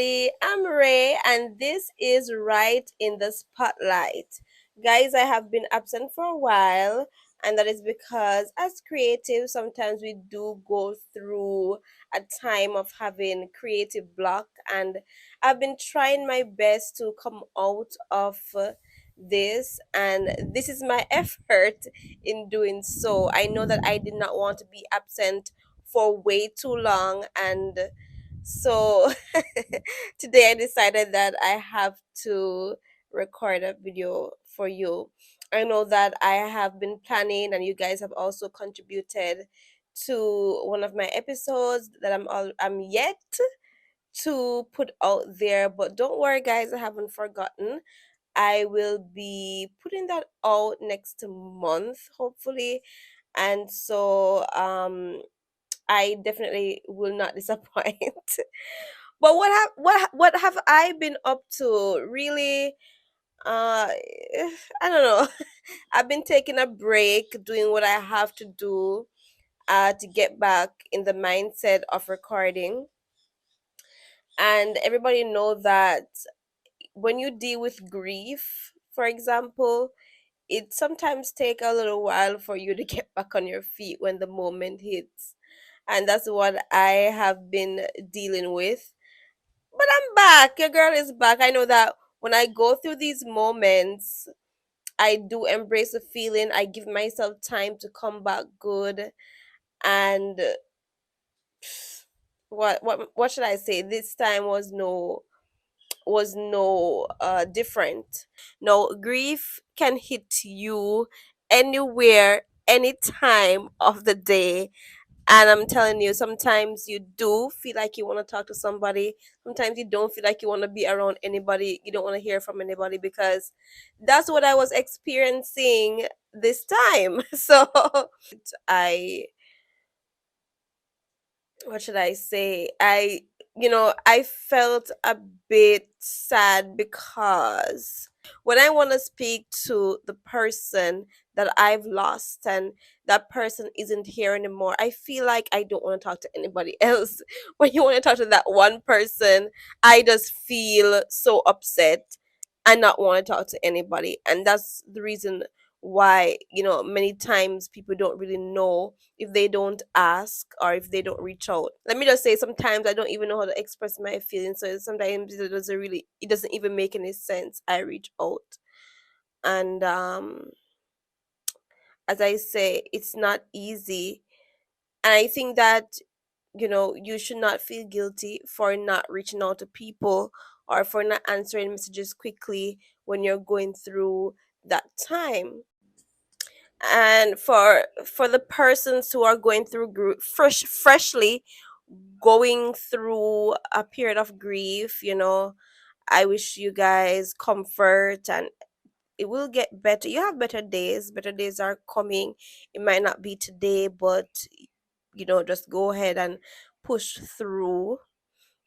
everybody. I'm Ray, and this is Right in the Spotlight. Guys, I have been absent for a while, and that is because as creatives, sometimes we do go through a time of having creative block, and I've been trying my best to come out of this, and this is my effort in doing so. I know that I did not want to be absent for way too long, and so today I decided that I have to record a video for you. I know that I have been planning, and you guys have also contributed to one of my episodes that I'm yet to put out there. But don't worry, guys, I haven't forgotten. I will be putting that out next month, hopefully. And so I definitely will not disappoint. But what have I been up to? Really, uh, I don't know. I've been taking a break, doing what I have to do, to get back in the mindset of recording. And everybody know that when you deal with grief, for example, it sometimes take a little while for you to get back on your feet when the moment hits, and that's what I have been dealing with. But I'm back. Your girl is back. I know that when I go through these moments, I do embrace the feeling. I give myself time to come back good. And what should I say? This time was no different. No, grief can hit you anywhere, any time of the day. And I'm telling you, sometimes you do feel like you want to talk to somebody. Sometimes you don't feel like you want to be around anybody. You don't want to hear from anybody, because that's what I was experiencing this time. So I what should I say? I felt a bit sad because when I want to speak to the person that I've lost and that person isn't here anymore, I feel like I don't want to talk to anybody else. When you want to talk to that one person, I just feel so upset and not want to talk to anybody. And that's the reason why, many times people don't really know if they don't ask or if they don't reach out. Let me just say, sometimes I don't even know how to express my feelings, so sometimes it doesn't even make any sense. I reach out, and as I say, it's not easy. And I think that you should not feel guilty for not reaching out to people or for not answering messages quickly when you're going through that time. And for the persons who are going through freshly going through a period of grief, I wish you guys comfort, and it will get better. You have better days are coming. It might not be today, but just go ahead and push through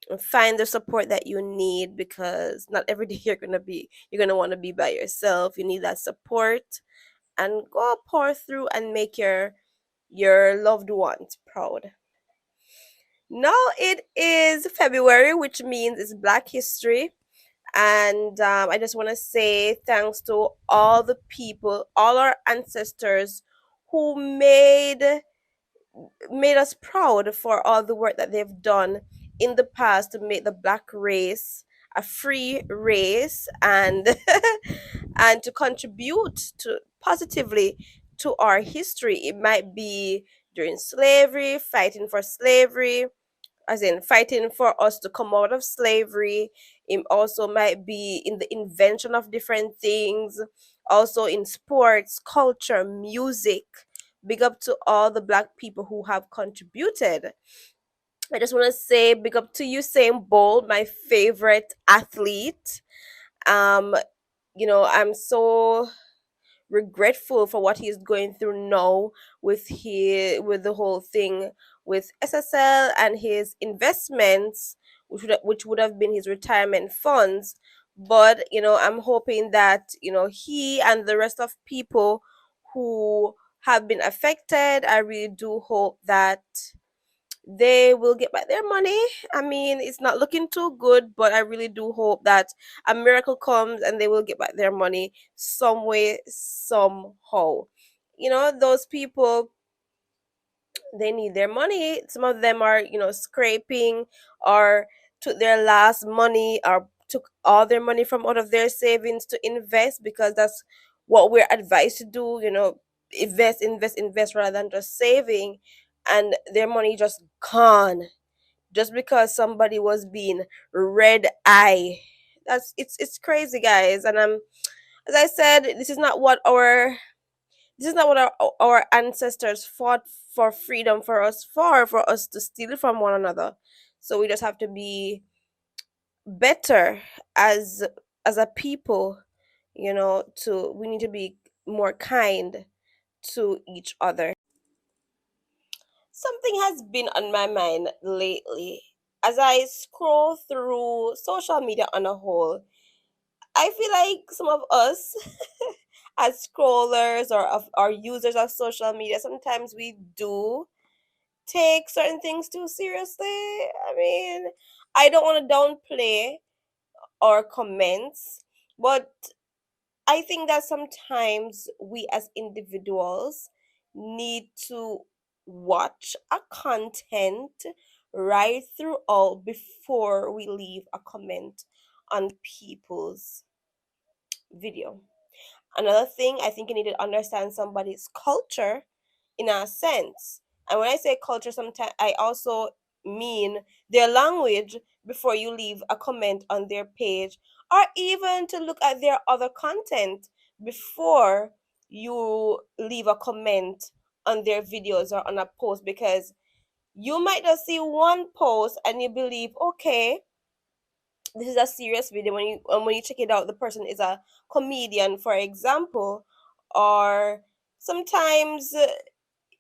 and find the support that you need, because not every day you're gonna want to be by yourself. You need that support, and go pour through and make your loved ones proud. Now it is February, which means it's Black History. And I just want to say thanks to all the people, all our ancestors who made us proud for all the work that they've done in the past to make the black race a free race, and and to contribute to positively to our history. It might be during slavery, fighting for slavery, as in fighting for us to come out of slavery. It also might be in the invention of different things, also in sports, culture, music. Big up to all the black people who have contributed. I just want to say big up to Usain Bolt, my favorite athlete. um I'm so regretful for what he's going through now with the whole thing with SSL and his investments, which would have been his retirement funds. But I'm hoping that he and the rest of people who have been affected, I really do hope that they will get back their money. I mean, it's not looking too good, but I really do hope that a miracle comes and they will get back their money some way, somehow. You know, those people, they need their money. Some of them are, scraping, or took their last money, or took all their money from out of their savings to invest, because that's what we're advised to do, invest, invest, invest, rather than just saving. And their money just gone, just because somebody was being red eye. It's crazy, guys. And as I said, this is not what our ancestors fought for freedom for us to steal from one another. So we just have to be better as a people, to we need to be more kind to each other. Something has been on my mind lately as I scroll through social media on a whole. I feel like some of us, as scrollers or users of social media, sometimes we do take certain things too seriously. I mean, I don't want to downplay our comments, but I think that sometimes we as individuals need to watch a content right throughout before we leave a comment on people's video. Another thing, I think you need to understand somebody's culture in a sense. And when I say culture, sometimes I also mean their language before you leave a comment on their page, or even to look at their other content before you leave a comment on their videos or on a post, because you might just see one post and you believe, okay, this is a serious video. When you check it out, the person is a comedian, for example. Or sometimes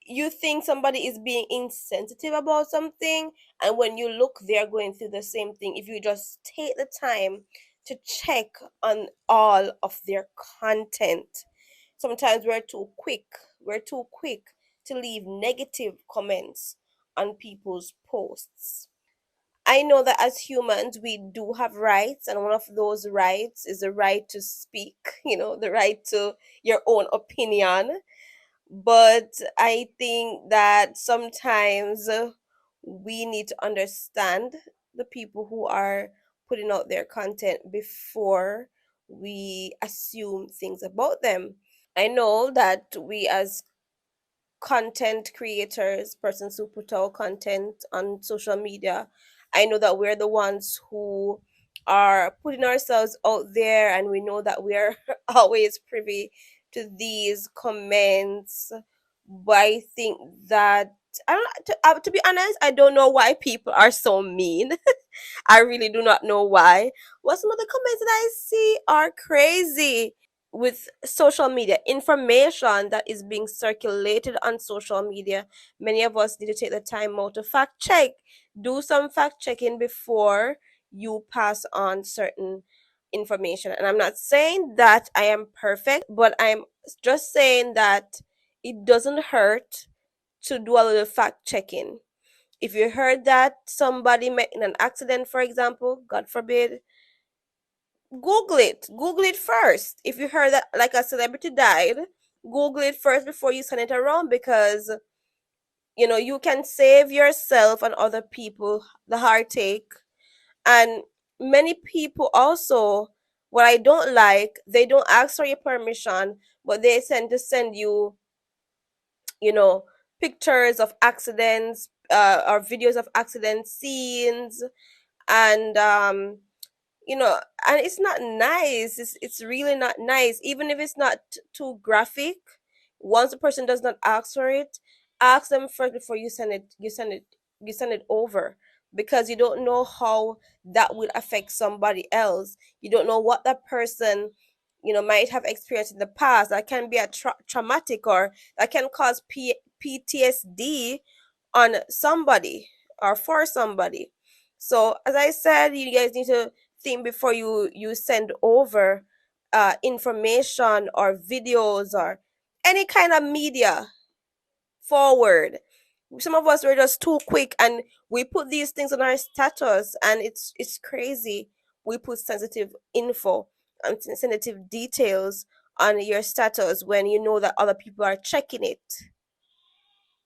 you think somebody is being insensitive about something, and when you look, they're going through the same thing. If you just take the time to check on all of their content, sometimes we're too quick to leave negative comments on people's posts. I know that as humans, we do have rights, and one of those rights is the right to speak, the right to your own opinion. But I think that sometimes we need to understand the people who are putting out their content before we assume things about them. I know that we as content creators, persons who put out content on social media, I know that we're the ones who are putting ourselves out there, and we know that we are always privy to these comments. But I think that I don't to be honest, I don't know why people are so mean. I really do not know why. What some of the comments that I see are crazy. With social media information that is being circulated on social media, many of us need to take the time out to fact check, do some fact checking before you pass on certain information. And I'm not saying that I am perfect, but I'm just saying that it doesn't hurt to do a little fact checking. If you heard that somebody met in an accident, for example, God forbid, Google it first. If you heard that like a celebrity died, Google it first before you send it around, because you can save yourself and other people the heartache. And many people also, what I don't like, they don't ask for your permission, but they send you, you know pictures of accidents, or videos of accident scenes. And you know and it's not nice. It's really not nice, even if it's not too graphic. Once the person does not ask for it, ask them first before you send it over, because you don't know how that will affect somebody else. You don't know what that person might have experienced in the past, that can be a traumatic, or that can cause PTSD on somebody or for somebody. So as I said, you guys need to think before you send over information or videos or any kind of media forward. Some of us were just too quick, and we put these things on our status, and it's crazy. We put sensitive info and sensitive details on your status when you know that other people are checking it.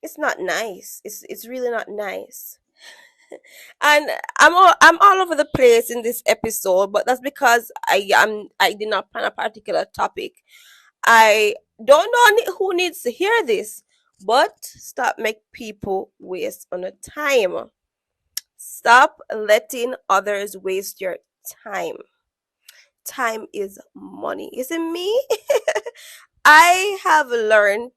It's not nice. It's really not nice. And I'm all over the place in this episode, but that's because I did not plan a particular topic. I don't know who needs to hear this, but stop make people waste on a time. Stop letting others waste your time. Time is money, isn't me? I have learned.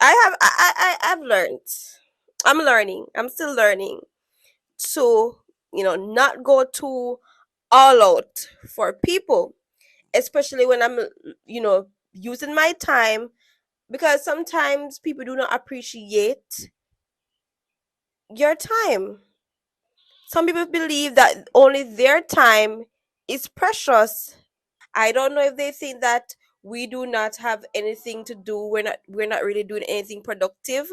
I've learned. I'm learning. I'm still learning to not go too all out for people, especially when I'm using my time, because sometimes people do not appreciate your time. Some people believe that only their time is precious. I don't know if they think that we do not have anything to do. We're not really doing anything productive.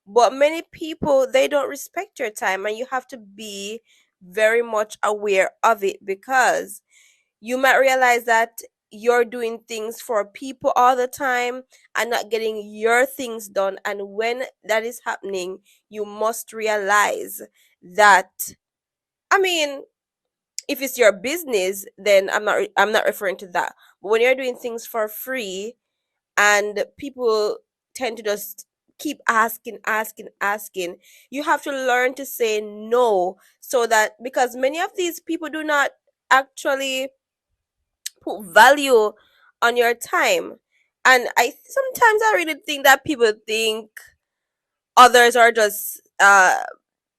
But many people, they don't respect your time, and you have to be very much aware of it, because you might realize that you're doing things for people all the time and not getting your things done. And when that is happening, you must realize that, I mean, if it's your business, then I'm not referring to that. But when you're doing things for free, and people tend to just keep asking, asking, asking, you have to learn to say no, so that, because many of these people do not actually put value on your time. And I sometimes I really think that people think others are just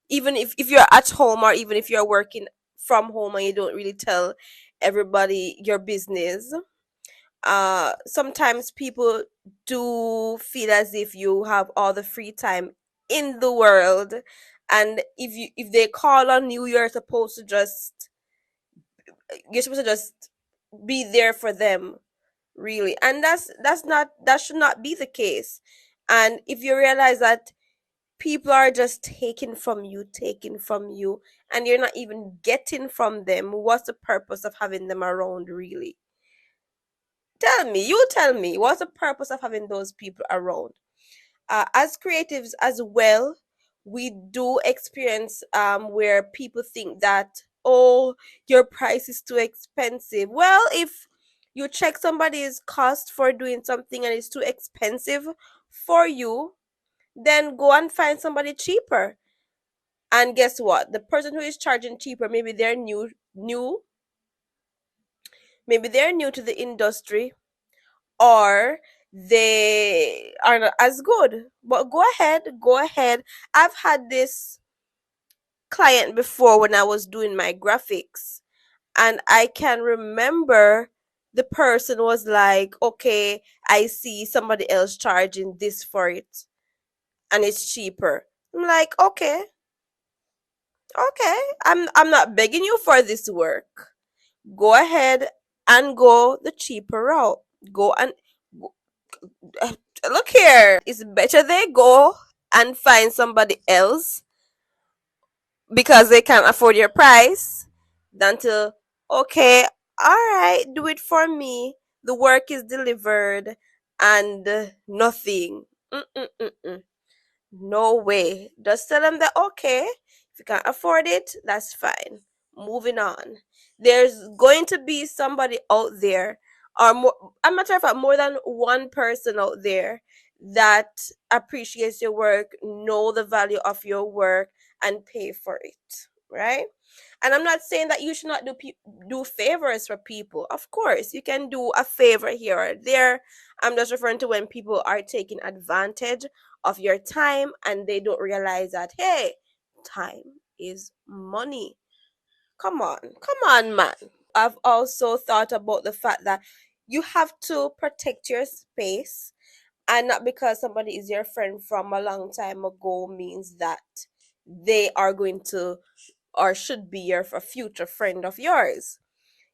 even if you're at home, or even if you're working from home and you don't really tell everybody your business, sometimes people do feel as if you have all the free time in the world, and if they call on you, you're supposed to just be there for them, really. And that should not be the case. And if you realize that people are just taking from you, and you're not even getting from them, what's the purpose of having them around, really? You tell me, what's the purpose of having those people around? As creatives as well, we do experience where people think that, oh, your price is too expensive. Well, if you check somebody's cost for doing something and it's too expensive for you, then go and find somebody cheaper. And guess what? The person who is charging cheaper, maybe they're new to the industry, or they are not as good. But go ahead. I've had this client before when I was doing my graphics, and I can remember the person was like, okay, I see somebody else charging this for it and it's cheaper. I'm like, okay, I'm not begging you for this work. Go ahead and go the cheaper route. Go and uh, look here. It's better they go and find somebody else because they can't afford your price than to, okay, all right, do it for me. The work is delivered and nothing. Mm-mm-mm-mm. No way. Just tell them that, okay, if you can't afford it, that's fine. Moving on. There's going to be somebody out there, or more, a matter of fact, more than one person out there that appreciates your work, know the value of your work, and pay for it, right? And I'm not saying that you should not do favors for people. Of course, you can do a favor here or there. I'm just referring to when people are taking advantage of your time and they don't realize that, hey, time is money. Come on, man. I've also thought about the fact that you have to protect your space, and not because somebody is your friend from a long time ago means that they are going to or should be your a future friend of yours.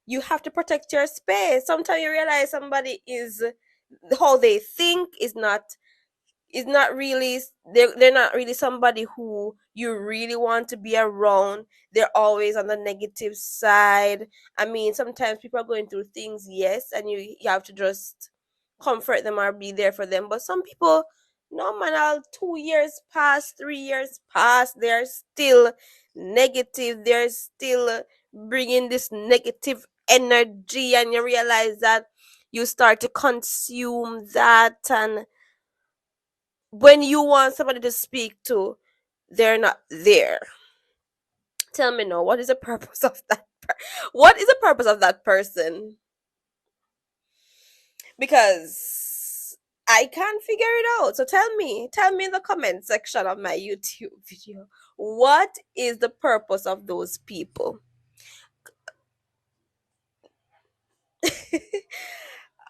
You have to protect your space. Sometimes you realize somebody is, how they think is not is not really, they're not really somebody who you really want to be around. They're always on the negative side. I mean, sometimes people are going through things, yes, and you have to just comfort them or be there for them. But some people, no man, all 2 years pass, 3 years pass, they're still negative. They're still bringing this negative energy, and you realize that you start to consume that, and when you want somebody to speak to, they're not there. Tell me no, what is the purpose of that? What is the purpose of that person? Because I can't figure it out. So tell me in the comment section of my YouTube video, what is the purpose of those people?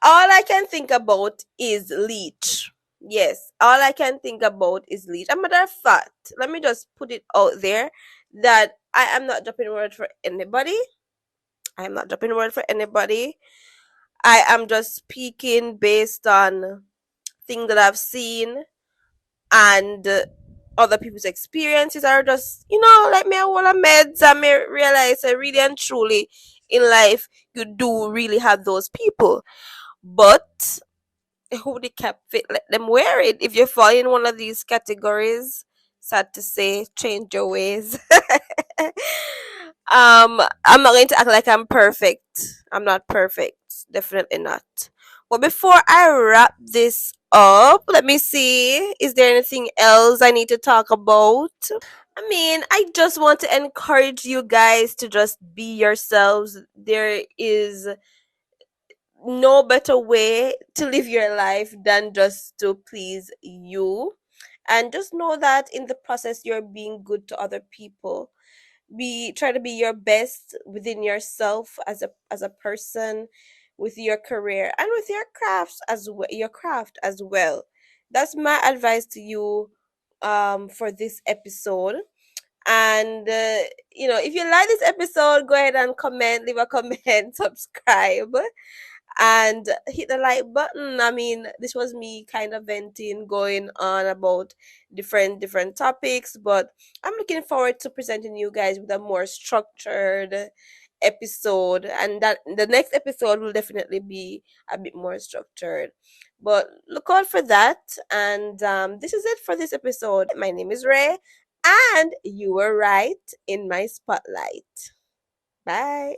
All I can think about is leech. Yes, all I can think about is leech. A matter of fact, let me just put it out there that I am not dropping word for anybody. I am not dropping word for anybody. I am just speaking based on things that I've seen, and other people's experiences are just, like me a whole of meds, and me realize that really and truly in life you do really have those people. But who they kept fit, let them wear it. If you fall in one of these categories, sad to say, change your ways. I'm not going to act like I'm perfect. I'm not perfect. Definitely not. But before I wrap this up, let me see. Is there anything else I need to talk about? I mean, I just want to encourage you guys to just be yourselves. There is no better way to live your life than just to please you. And just know that in the process, you're being good to other people. Try to be your best within yourself as a person, with your career and with your crafts as well, your craft as well. That's my advice to you for this episode. And if you like this episode, go ahead and comment, leave a comment, subscribe, and hit the like button. I mean, this was me kind of venting, going on about different topics, but I'm looking forward to presenting you guys with a more structured episode, and that the next episode will definitely be a bit more structured. But look out for that. And this is it for this episode. My name is Ray, and you were right in my spotlight. Bye.